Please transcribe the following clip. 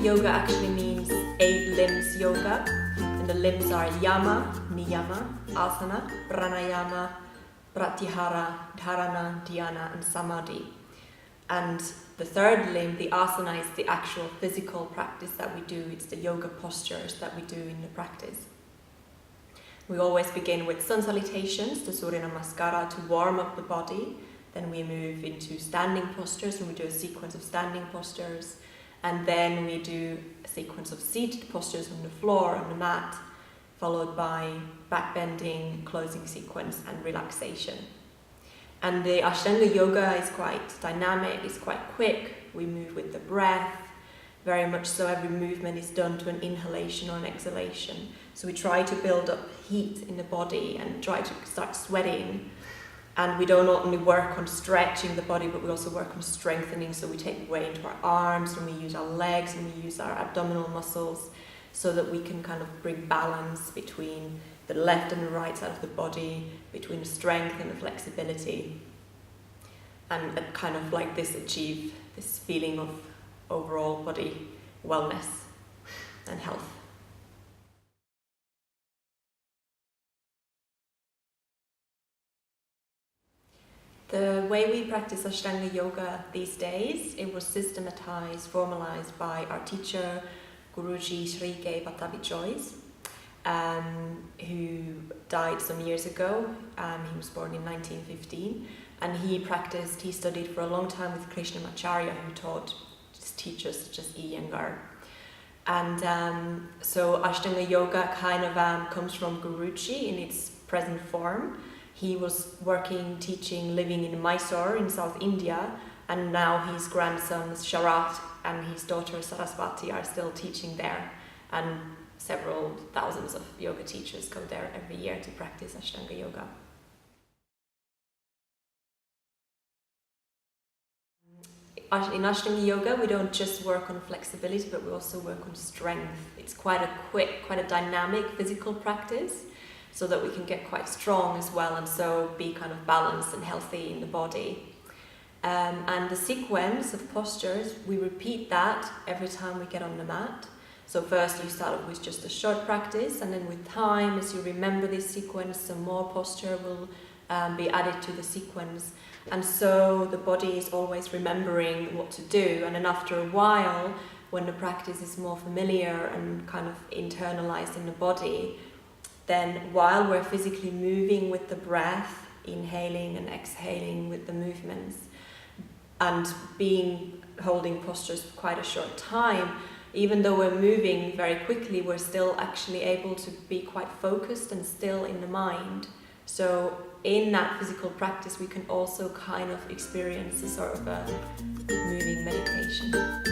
Yoga actually means 8 limbs yoga, and the limbs are yama, niyama, asana, pranayama, pratyahara, dharana, dhyana, and samadhi. And the third limb, the asana, is the actual physical practice that we do. It's the yoga postures that we do in the practice. We always begin with sun salutations, the Surya Namaskara, to warm up the body. Then we move into standing postures, and we do a sequence of standing postures. And then we do a sequence of seated postures on the floor, on the mat, followed by back bending, closing sequence, and relaxation. And the Ashtanga Yoga is quite dynamic, it's quite quick. We move with the breath, very much so. Every movement is done to an inhalation or an exhalation. So we try to build up heat in the body and try to start sweating. And we don't only work on stretching the body, but we also work on strengthening. So we take weight into our arms, and we use our legs, and we use our abdominal muscles, so that we can kind of bring balance between the left and the right side of the body, between the strength and the flexibility, and kind of like this achieve this feeling of overall body wellness and health. The way we practice Ashtanga Yoga these days, it was systematized, formalized by our teacher, Guruji Sri K. Bhattavi Joyce, who died some years ago. He was born in 1915, and he studied for a long time with Krishnamacharya, who taught teachers such as Iyengar. And so Ashtanga Yoga kind of comes from Guruji in its present form. He was working, teaching, living in Mysore in South India, and now his grandsons Sharat and his daughter Saraswati are still teaching there, and several thousands of yoga teachers go there every year to practice Ashtanga Yoga. In Ashtanga Yoga, we don't just work on flexibility, but we also work on strength. It's quite a quick, quite a dynamic physical practice, so that we can get quite strong as well, and so be kind of balanced and healthy in the body. And the sequence of postures, we repeat that every time we get on the mat. So first you start off with just a short practice, and then with time, as you remember this sequence, some more posture will be added to the sequence. And so the body is always remembering what to do, and then after a while, when the practice is more familiar and kind of internalized in the body, then while we're physically moving with the breath, inhaling and exhaling with the movements, and holding postures for quite a short time, even though we're moving very quickly, we're still actually able to be quite focused and still in the mind. So in that physical practice, we can also kind of experience a sort of a moving meditation.